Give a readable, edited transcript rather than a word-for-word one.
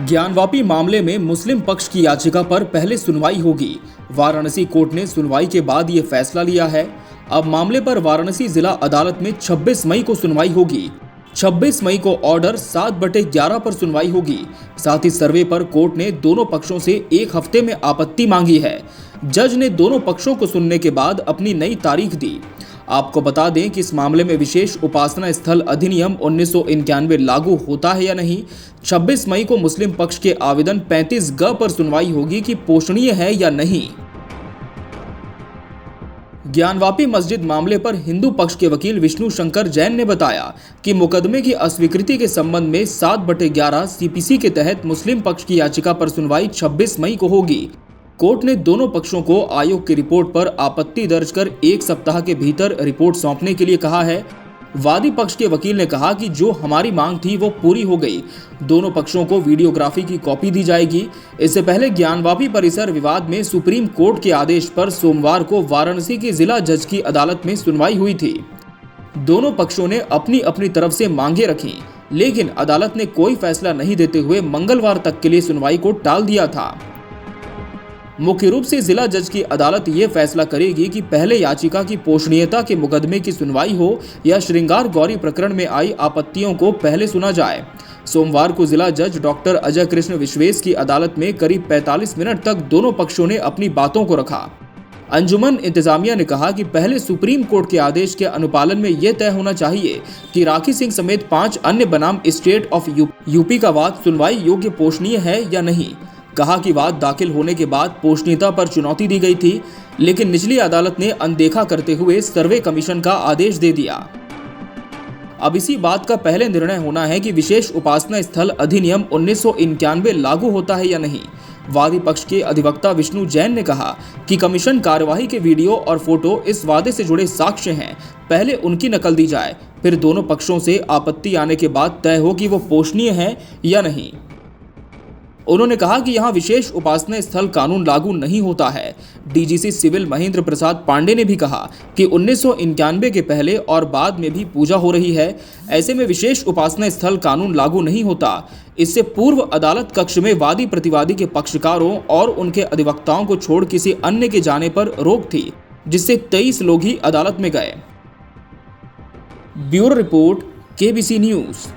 ज्ञानवापी मामले में मुस्लिम पक्ष की याचिका पर पहले सुनवाई होगी। वाराणसी कोर्ट ने सुनवाई के बाद ये फैसला लिया है। अब मामले पर वाराणसी जिला अदालत में 26 मई को सुनवाई होगी। 26 मई को ऑर्डर 7/11 पर सुनवाई होगी। साथ ही सर्वे पर कोर्ट ने दोनों पक्षों से 1 हफ्ते में आपत्ति मांगी है। जज ने दोनों पक्षों को सुनने के बाद अपनी नई तारीख दी। आपको बता दें कि इस मामले में विशेष उपासना स्थल अधिनियम 1991 लागू होता है या नहीं। 26 मई को मुस्लिम पक्ष के आवेदन 35G पर सुनवाई होगी कि पोषणीय है या नहीं। ज्ञानवापी मस्जिद मामले पर हिंदू पक्ष के वकील विष्णु शंकर जैन ने बताया कि मुकदमे की अस्वीकृति के संबंध में 7/11 सीपीसी के तहत मुस्लिम पक्ष की याचिका पर सुनवाई 26 मई को होगी। कोर्ट ने दोनों पक्षों को आयोग की रिपोर्ट पर आपत्ति दर्ज कर 1 सप्ताह के भीतर रिपोर्ट सौंपने के लिए कहा है। वादी पक्ष के वकील ने कहा कि जो हमारी मांग थी वो पूरी हो गई। दोनों पक्षों को वीडियोग्राफी की कॉपी दी जाएगी। इससे पहले ज्ञानवापी परिसर विवाद में सुप्रीम कोर्ट के आदेश पर सोमवार को वाराणसी की जिला जज की अदालत में सुनवाई हुई थी। दोनों पक्षों ने अपनी अपनी तरफ से मांगे रखी, लेकिन अदालत ने कोई फैसला नहीं देते हुए मंगलवार तक के लिए सुनवाई को टाल दिया था। मुख्य रूप से जिला जज की अदालत ये फैसला करेगी कि पहले याचिका की पोषणीयता के मुकदमे की सुनवाई हो या श्रृंगार गौरी प्रकरण में आई आपत्तियों को पहले सुना जाए। सोमवार को जिला जज डॉक्टर अजय कृष्ण विश्वेश की अदालत में करीब 45 मिनट तक दोनों पक्षों ने अपनी बातों को रखा। अंजुमन इंतजामिया ने कहा कि पहले सुप्रीम कोर्ट के आदेश के अनुपालन में यह तय होना चाहिए कि राखी सिंह समेत 5 अन्य बनाम स्टेट ऑफ यूपी का वाद सुनवाई योग्य पोषणीय है या नहीं। कहा कि वाद दाखिल होने के बाद पोषणीयता पर चुनौती दी गई थी, लेकिन निचली अदालत ने अनदेखा करते हुए सर्वे कमीशन का आदेश दे दिया। अब इसी बात का पहले निर्णय होना है कि विशेष उपासना स्थल अधिनियम 1991 लागू होता है या नहीं। वादी पक्ष के अधिवक्ता विष्णु जैन ने कहा कि कमीशन कार्यवाही के वीडियो और फोटो इस वादे से जुड़े साक्ष्य हैं, पहले उनकी नकल दी जाए, फिर दोनों पक्षों से आपत्ति आने के बाद तय हो कि वो पोषणीय है या नहीं। उन्होंने कहा कि यहाँ विशेष उपासना स्थल कानून लागू नहीं होता है। डीजीसी सिविल महेंद्र प्रसाद पांडे ने भी कहा कि 1991 के पहले और बाद में भी पूजा हो रही है, ऐसे में विशेष उपासना स्थल कानून लागू नहीं होता। इससे पूर्व अदालत कक्ष में वादी प्रतिवादी के पक्षकारों और उनके अधिवक्ताओं को छोड़ किसी अन्य के जाने पर रोक थी, जिससे 23 लोग ही अदालत में गए। Bureau report, KBC news.